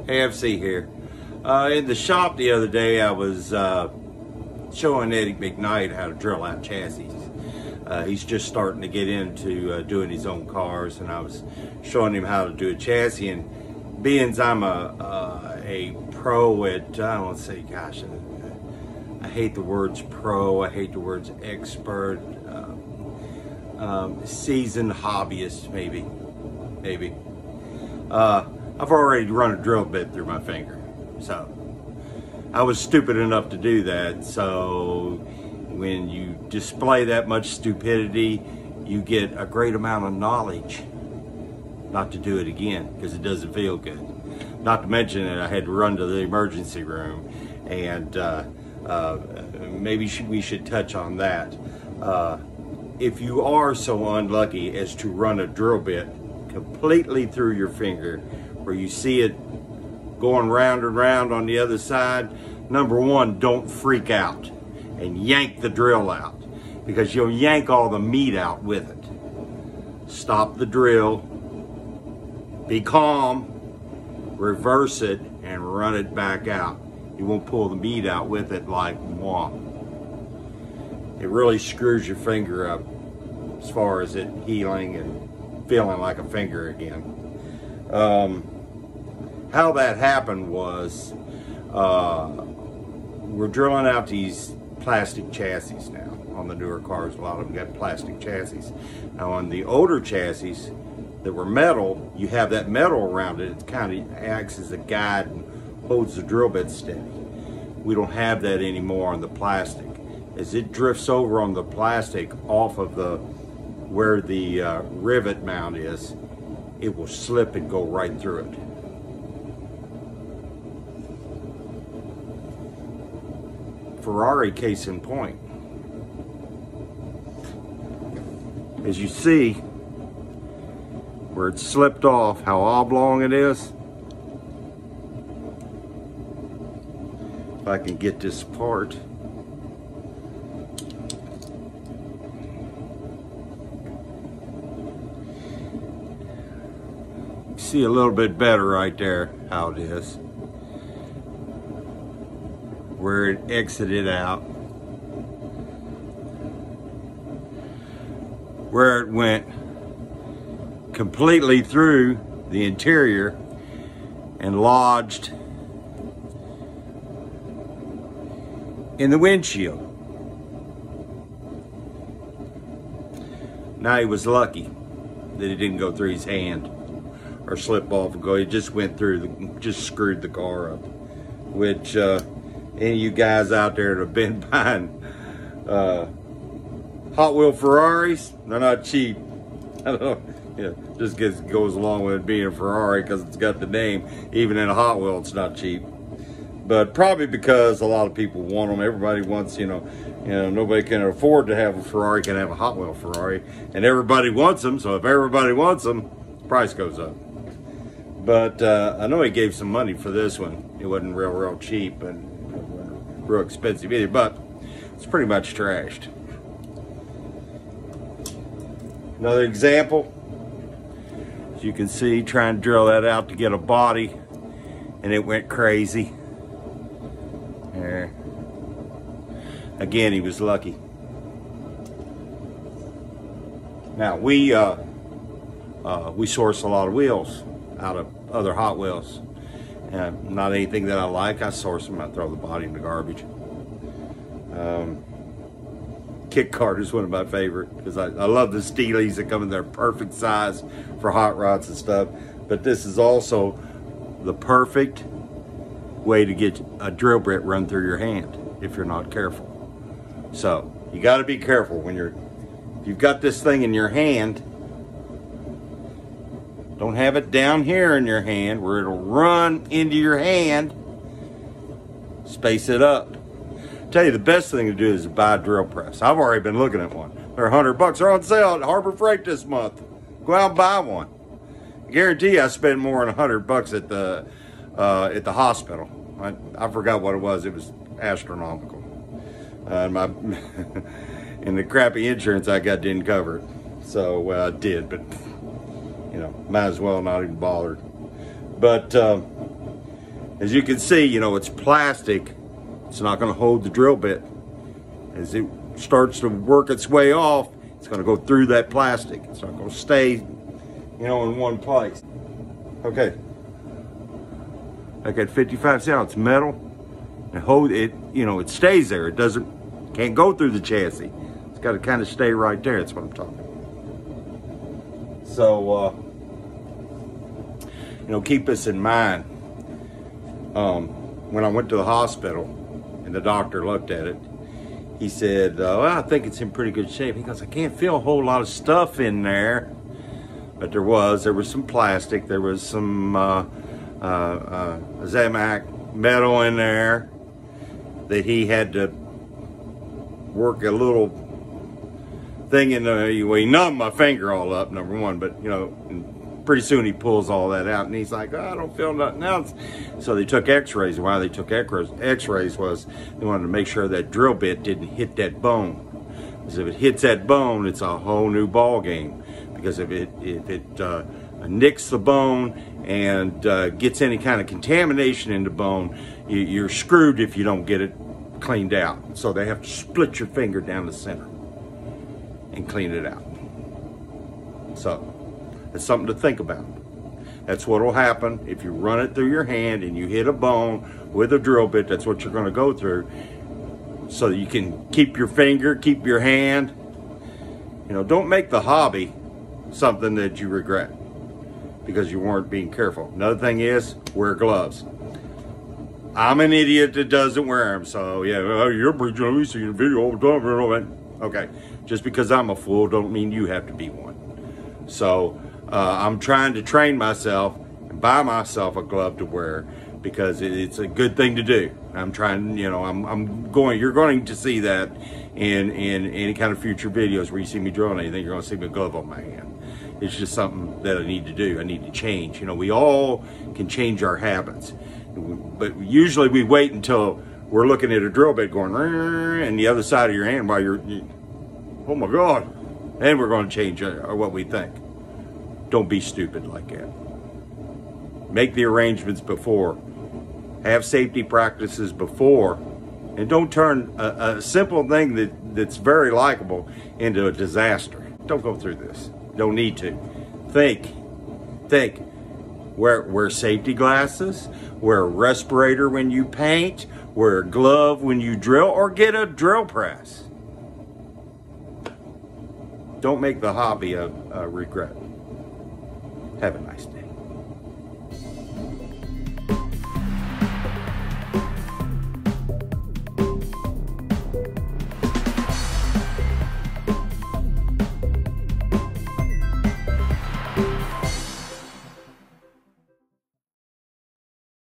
AFC here. In the shop the other day, I was showing Eddie McKnight how to drill out chassis. He's just starting to get into doing his own cars, and I was showing him how to do a chassis. And being as I'm a pro at, I don't want to say, gosh, I hate the words pro, I hate the words expert, seasoned hobbyist, maybe. I've already run a drill bit through my finger, so I was stupid enough to do that. So when you display that much stupidity, you get a great amount of knowledge not to do it again, because it doesn't feel good. Not to mention that I had to run to the emergency room, and maybe we should touch on that. If you are so unlucky as to run a drill bit completely through your finger, where you see it going round and round on the other side, number one, don't freak out and yank the drill out, because you'll yank all the meat out with it. Stop the drill, be calm, reverse it, and run it back out. You won't pull the meat out with it like moi. It really screws your finger up as far as it healing and feeling like a finger again. How that happened was, we're drilling out these plastic chassis now. On the newer cars, a lot of them got plastic chassis. Now on the older chassis that were metal, you have that metal around it. It kind of acts as a guide and holds the drill bit steady. We don't have that anymore on the plastic. As it drifts over on the plastic off of where the rivet mount is, it will slip and go right through it. Ferrari, case in point. As you see, where it slipped off, how oblong it is. If I can get this apart. See a little bit better right there how it is, where it exited out, where it went completely through the interior and lodged in the windshield. Now he was lucky that it didn't go through his hand or slip off and go. It just went through, just screwed the car up. Which any of you guys out there that have been buying Hot Wheel Ferraris, they're not cheap. I don't know, yeah, just goes along with it being a Ferrari because it's got the name. Even in a Hot Wheel, it's not cheap. But probably because a lot of people want them. Everybody wants, you know, nobody can afford to have a Ferrari, can have a Hot Wheel Ferrari, and everybody wants them. So if everybody wants them, the price goes up. But I know he gave some money for this one. It wasn't real cheap and real expensive either, but it's pretty much trashed. Another example, as you can see, trying to drill that out to get a body, and it went crazy. There. Again, he was lucky. Now we source a lot of wheels out of other Hot Wheels. Not anything that I like, I source them, I throw the body in the garbage. Kick cart is one of my favorite, because I love the Steelies that come in their perfect size for hot rods and stuff. But this is also the perfect way to get a drill bit run through your hand if you're not careful. So you got to be careful when if you've got this thing in your hand. Don't have it down here in your hand where it'll run into your hand. Space it up. Tell you the best thing to do is to buy a drill press. I've already been looking at one. They're $100. They're on sale at Harbor Freight this month. Go out and buy one. I guarantee you I spent more than $100 at the hospital. I forgot what it was. It was astronomical. And the crappy insurance I got didn't cover it. So, well, I did, but you know, might as well not even bothered. But As you can see, you know, it's plastic. It's not going to hold the drill bit. As it starts to work its way off, it's going to go through that plastic. It's not going to stay, you know, in one place. Okay. I got 55 cents. It's metal. And hold it, you know, it stays there. It can't go through the chassis. It's got to kind of stay right there. That's what I'm talking about. So, you know, keep this in mind. When I went to the hospital and the doctor looked at it, he said, well, I think it's in pretty good shape. He goes, I can't feel a whole lot of stuff in there. But there was some plastic. There was some Zamac metal in there that he had to work a little thing in the, well, he numbed my finger all up, number one, but you know, pretty soon he pulls all that out and he's like, oh, I don't feel nothing else. So they took x-rays. Why they took x-rays was they wanted to make sure that drill bit didn't hit that bone. Because if it hits that bone, it's a whole new ball game. Because if it nicks the bone and gets any kind of contamination in the bone, you're screwed if you don't get it cleaned out. So they have to split your finger down the center and clean it out. So it's something to think about. That's what will happen if you run it through your hand and you hit a bone with a drill bit. That's what you're going to go through, so that you can keep your finger, keep your hand. You know, don't make the hobby something that you regret because you weren't being careful. Another thing is, wear gloves. I'm an idiot that doesn't wear them, so yeah, you're pretty you see the video all the time. Okay, just because I'm a fool don't mean you have to be one. So I'm trying to train myself and buy myself a glove to wear because it's a good thing to do. I'm trying, you know, you're going to see that in any kind of future videos where you see me drilling anything, you're going to see me a glove on my hand. It's just something that I need to do. I need to change. You know, we all can change our habits, but usually we wait until we're looking at a drill bit going and the other side of your hand while you're, oh my God, and we're going to change what we think. Don't be stupid like that. Make the arrangements before. Have safety practices before. And don't turn a simple thing that's very likable into a disaster. Don't go through this. Don't need to. Think. Wear safety glasses. Wear a respirator when you paint. Wear a glove when you drill, or get a drill press. Don't make the hobby a regret. Have a nice day.